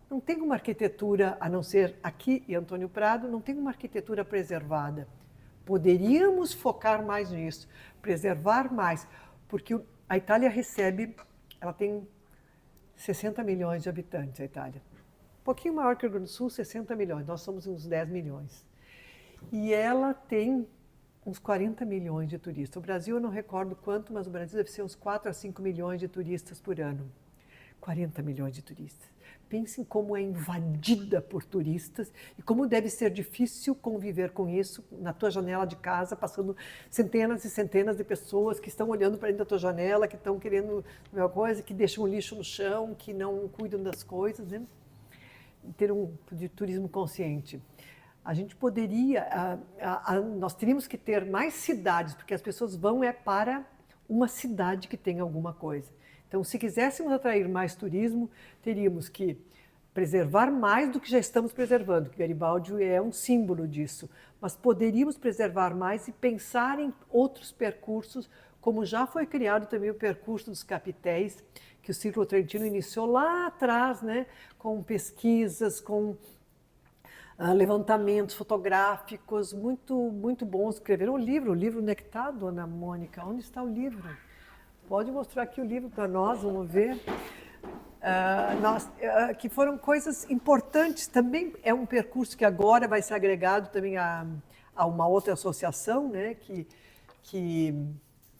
não tem uma arquitetura, a não ser aqui e Antônio Prado, não tem uma arquitetura preservada. Poderíamos focar mais nisso, preservar mais, porque a Itália recebe, ela tem 60 milhões de habitantes, a Itália. Um pouquinho maior que o Rio Grande do Sul, 60 milhões, nós somos uns 10 milhões. E ela tem uns 40 milhões de turistas. O Brasil, eu não recordo quanto, mas o Brasil deve ser uns 4 a 5 milhões de turistas por ano. 40 milhões de turistas. Pensem como é invadida por turistas e como deve ser difícil conviver com isso na tua janela de casa, passando centenas e centenas de pessoas que estão olhando para dentro da tua janela, que estão querendo uma coisa, que deixam o lixo no chão, que não cuidam das coisas, né? Ter de turismo consciente. A gente poderia, nós teríamos que ter mais cidades, porque as pessoas vão para uma cidade que tem alguma coisa. Então, se quiséssemos atrair mais turismo, teríamos que preservar mais do que já estamos preservando, que Garibaldi é um símbolo disso, mas poderíamos preservar mais e pensar em outros percursos, como já foi criado também o percurso dos capitéis, que o Círculo Trentino iniciou lá atrás, né, com pesquisas, com levantamentos fotográficos muito bons. Escreveram o livro onde é que está, dona Mônica? Onde está o livro? Pode mostrar aqui o livro para nós, vamos ver. Que foram coisas importantes. Também é um percurso que agora vai ser agregado também a uma outra associação, né,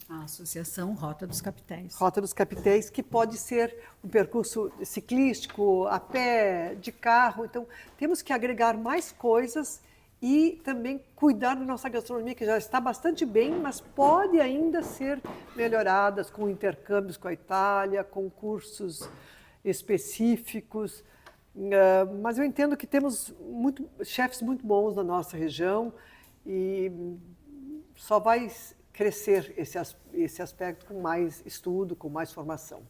a Associação Rota dos Capitéis. Rota dos Capitéis, que pode ser um percurso ciclístico, a pé, de carro. Então, temos que agregar mais coisas e também cuidar da nossa gastronomia, que já está bastante bem, mas pode ainda ser melhorada com intercâmbios com a Itália, com cursos específicos. Mas eu entendo que temos chefes muito bons na nossa região e só vai crescer esse aspecto com mais estudo, com mais formação.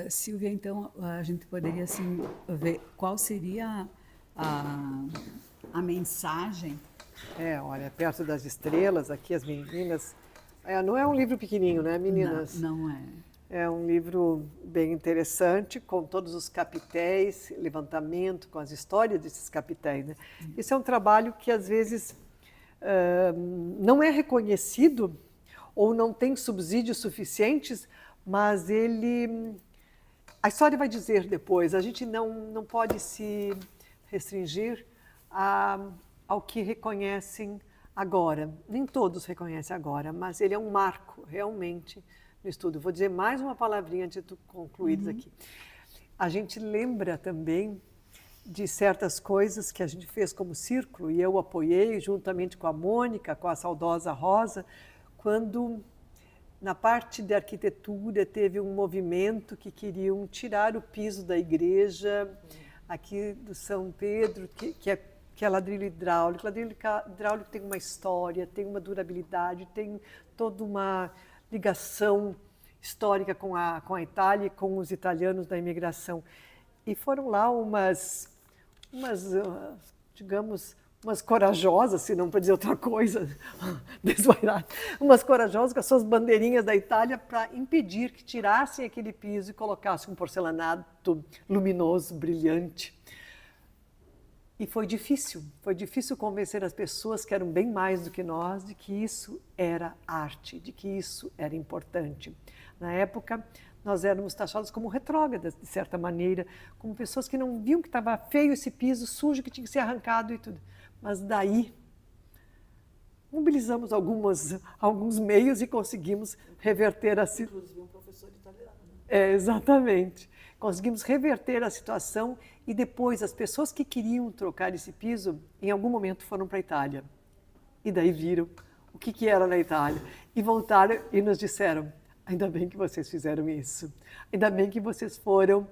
Silvia, então, a gente poderia assim, ver qual seria a mensagem? Olha, Perto das Estrelas, aqui as meninas... não é um livro pequenininho, né, meninas? Não é. É um livro bem interessante, com todos os capitéis, levantamento, com as histórias desses capitéis, né? Esse é um trabalho que, às vezes, não é reconhecido ou não tem subsídios suficientes, mas a história vai dizer depois. A gente não pode se restringir ao que reconhecem agora. Nem todos reconhecem agora, mas ele é um marco, realmente, no estudo. Vou dizer mais uma palavrinha antes de tu concluires aqui. A gente lembra também de certas coisas que a gente fez como círculo, e eu apoiei juntamente com a Mônica, com a saudosa Rosa, quando na parte de arquitetura teve um movimento que queriam tirar o piso da igreja aqui do São Pedro, que é ladrilho hidráulico. Ladrilho hidráulico tem uma história, tem uma durabilidade, tem toda uma ligação histórica com a Itália e com os italianos da imigração. E foram lá digamos, umas corajosas, se não para dizer outra coisa, desvairadas, umas corajosas com as suas bandeirinhas da Itália para impedir que tirassem aquele piso e colocassem um porcelanato luminoso, brilhante. E foi difícil convencer as pessoas que eram bem mais do que nós de que isso era arte, de que isso era importante. Na época, nós éramos taxados como retrógradas, de certa maneira, como pessoas que não viam que estava feio esse piso, sujo, que tinha que ser arrancado e tudo. Mas daí, mobilizamos alguns meios e conseguimos reverter a situação. Inclusive um professor italiano. Né? Exatamente. Conseguimos reverter a situação e depois as pessoas que queriam trocar esse piso, em algum momento foram para a Itália. E daí viram o que era na Itália. E voltaram e nos disseram: ainda bem que vocês fizeram isso. Ainda bem que vocês foram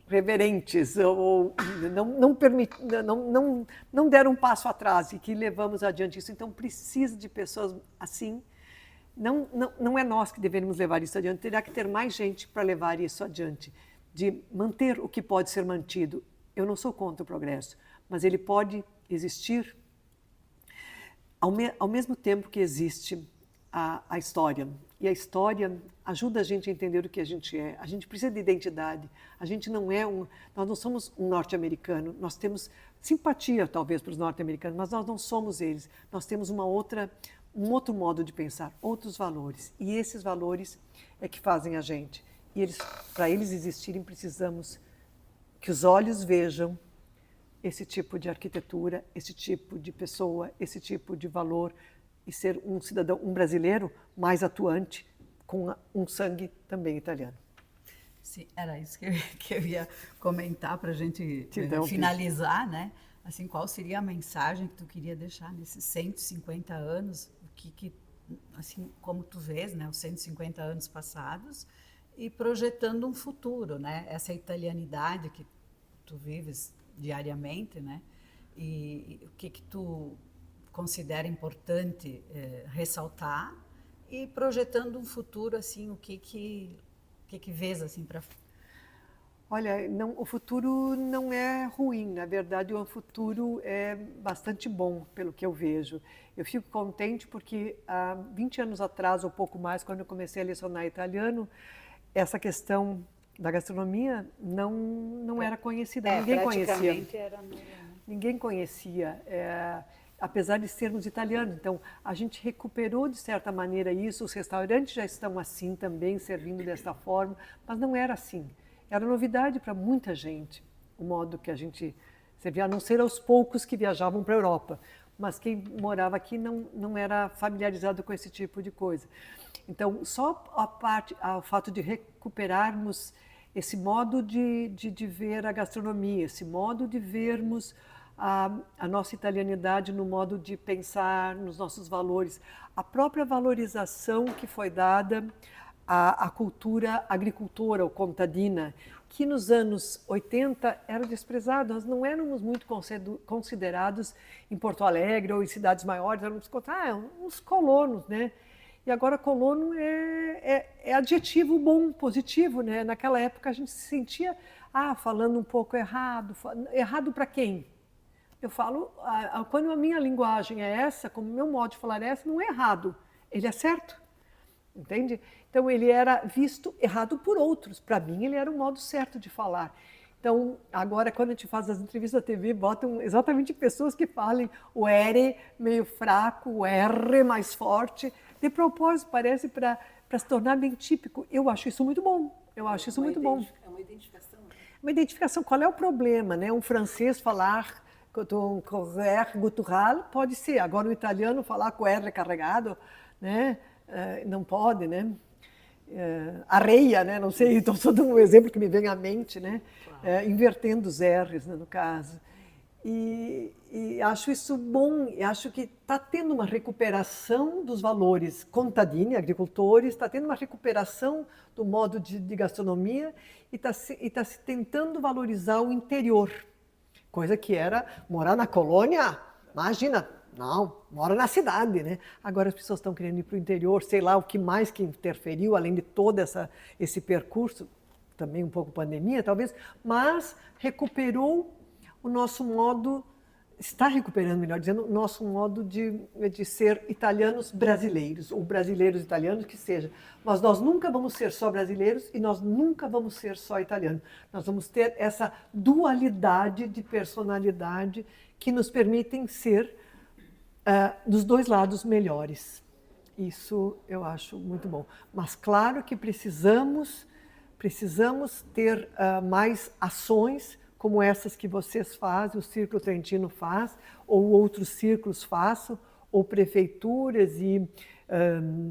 irreverentes, ou não deram um passo atrás e que levamos adiante isso. Então, precisa de pessoas assim. Não é nós que devemos levar isso adiante, terá que ter mais gente para levar isso adiante. de manter o que pode ser mantido. Eu não sou contra o progresso, mas ele pode existir ao mesmo tempo que existe a história. E a história ajuda a gente a entender o que a gente é. A gente precisa de identidade. A gente não é nós não somos um norte-americano. Nós temos simpatia, talvez, para os norte-americanos, mas nós não somos eles. Nós temos um outro modo de pensar, outros valores. E esses valores é que fazem a gente. E para eles existirem, precisamos que os olhos vejam esse tipo de arquitetura, esse tipo de pessoa, esse tipo de valor, e ser um cidadão, um brasileiro mais atuante, com um sangue também italiano. Sim, era isso que eu ia comentar para a gente Então, finalizar, né? Assim, qual seria a mensagem que tu queria deixar nesses 150 anos? Assim, como tu vês, né? Os 150 anos passados e projetando um futuro, né? Essa italianidade que tu vives diariamente, né? E o que tu considera importante ressaltar e projetando um futuro, assim, o que vês assim para. Olha, o futuro não é ruim, na verdade o futuro é bastante bom, pelo que eu vejo. Eu fico contente porque há 20 anos atrás, ou pouco mais, quando eu comecei a lecionar italiano, essa questão da gastronomia não era conhecida, ninguém conhecia. Era Ninguém conhecia, apesar de sermos italianos. Então, a gente recuperou, de certa maneira, isso. Os restaurantes já estão assim também, servindo dessa forma, mas não era assim. Era novidade para muita gente, o modo que a gente servia, a não ser aos poucos que viajavam para a Europa. Mas quem morava aqui não era familiarizado com esse tipo de coisa. Então, só o fato de recuperarmos esse modo de ver a gastronomia, esse modo de vermos a nossa italianidade no modo de pensar, nos nossos valores, a própria valorização que foi dada à cultura agricultora ou contadina, que nos anos 80 era desprezada. Nós não éramos muito considerados em Porto Alegre ou em cidades maiores, éramos uns colonos, né? E agora colono é adjetivo bom, positivo, né? Naquela época a gente se sentia falando um pouco errado. Errado para quem? Eu falo, quando a minha linguagem é essa, como o meu modo de falar é essa, não é errado, ele é certo, entende? Então ele era visto errado por outros, para mim ele era o modo certo de falar. Então agora quando a gente faz as entrevistas da TV, botam exatamente pessoas que falem o R meio fraco, o R mais forte, de propósito, parece para se tornar bem típico. Eu acho isso muito bom, eu acho isso muito bom. É uma identificação. Né? Uma identificação, qual é o problema, né? Um francês falar com o R gutural, pode ser. Agora o italiano falar com o R carregado, né? Não pode, né? Areia, né? Não sei, estou só dando um exemplo que me vem à mente, né? Claro. Invertendo os R's, né, no caso. E acho isso bom, e acho que está tendo uma recuperação dos valores contadini, agricultores, está tendo uma recuperação do modo de gastronomia e está se tentando valorizar o interior, coisa que era morar na colônia, imagina, não, mora na cidade, né? Agora as pessoas estão querendo ir para o interior, sei lá o que mais que interferiu, além de todo esse percurso, também um pouco pandemia talvez, mas recuperou o nosso modo, está recuperando, melhor dizendo, o nosso modo de ser italianos brasileiros, ou brasileiros italianos, que seja. Mas nós nunca vamos ser só brasileiros e nós nunca vamos ser só italianos. Nós vamos ter essa dualidade de personalidade que nos permitem ser, dos dois lados, melhores. Isso eu acho muito bom. Mas claro que precisamos ter mais ações como essas que vocês fazem, o Círculo Trentino faz, ou outros círculos façam, ou prefeituras e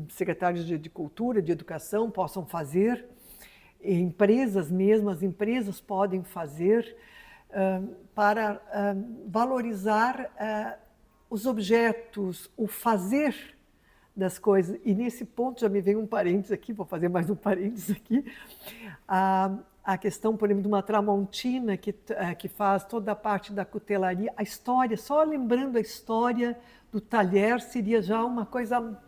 secretários de cultura, de educação possam fazer, e empresas mesmo, as empresas podem fazer para valorizar os objetos, o fazer das coisas. E nesse ponto já me vem um parênteses aqui, vou fazer mais um parênteses aqui, a questão, por exemplo, de uma Tramontina que faz toda a parte da cutelaria, a história, só lembrando a história do talher seria já uma coisa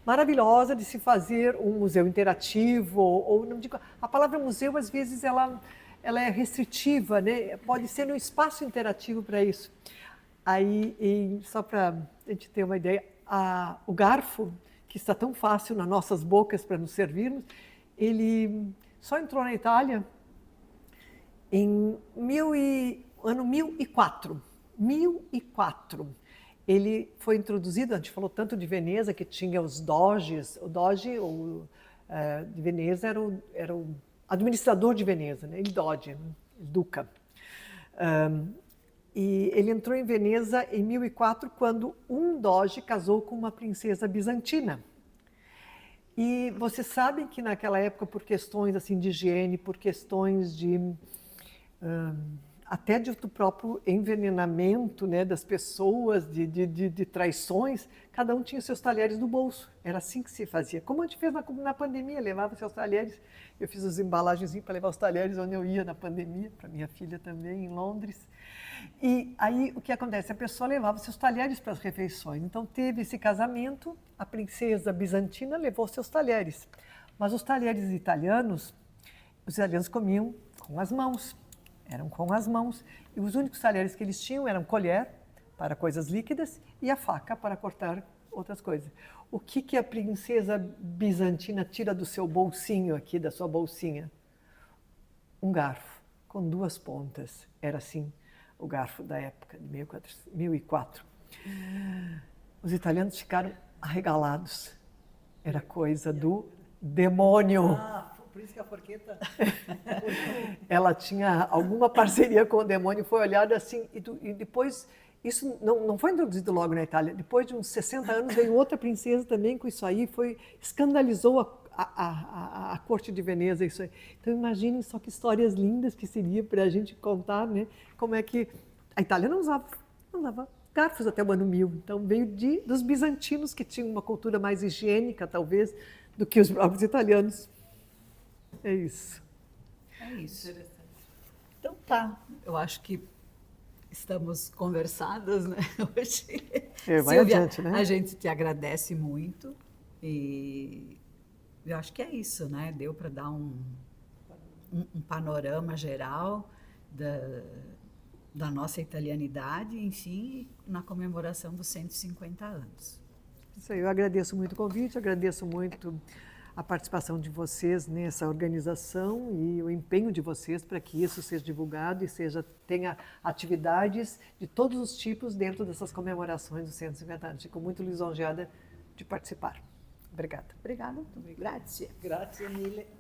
maravilhosa de se fazer um museu interativo, ou não digo, a palavra museu às vezes ela é restritiva, né? Pode ser um espaço interativo para isso. Aí, só para a gente ter uma ideia, o garfo, que está tão fácil nas nossas bocas para nos servirmos, ele só entrou na Itália em ano 1004. 1004. Ele foi introduzido, a gente falou tanto de Veneza, que tinha os doges. O doge de Veneza era o administrador de Veneza, né? Il doge, il duca. E ele entrou em Veneza em 1004, quando um doge casou com uma princesa bizantina. E vocês sabem que naquela época, por questões assim, de higiene, por questões até do próprio envenenamento, né, das pessoas, de traições, cada um tinha seus talheres no bolso. Era assim que se fazia. Como a gente fez na pandemia, levava seus talheres. Eu fiz as embalagens para levar os talheres onde eu ia na pandemia, para minha filha também, em Londres. E aí o que acontece? A pessoa levava seus talheres para as refeições. Então teve esse casamento, a princesa bizantina levou seus talheres. Mas os talheres italianos, os italianos comiam com as mãos. Eram com as mãos. E os únicos talheres que eles tinham eram colher para coisas líquidas e a faca para cortar outras coisas. O que a princesa bizantina tira do seu bolsinho aqui, da sua bolsinha? Um garfo com duas pontas. Era assim o garfo da época, de 1004. Os italianos ficaram arregalados. Era coisa do demônio. Por isso que a forqueta... Ela tinha alguma parceria com o demônio, foi olhada assim, e depois, isso não foi introduzido logo na Itália, depois de uns 60 anos veio outra princesa também com isso aí, escandalizou a corte de Veneza, isso aí. Então imaginem só que histórias lindas que seria para a gente contar, né? Como é que a Itália não usava garfos até o ano 1000, então veio dos bizantinos, que tinham uma cultura mais higiênica, talvez, do que os próprios italianos. É isso. É isso. Então tá, eu acho que estamos conversadas, né, hoje. Vai Silvia, adiante, né? a gente te agradece muito e eu acho que é isso, né? Deu para dar um panorama geral da nossa italianidade, enfim, na comemoração dos 150 anos. Isso aí, eu agradeço muito o convite, agradeço muito a participação de vocês nessa organização e o empenho de vocês para que isso seja divulgado e tenha atividades de todos os tipos dentro dessas comemorações dos 150 anos. Fico muito lisonjeada de participar. Obrigada. Obrigada. Grazie. Grazie mille.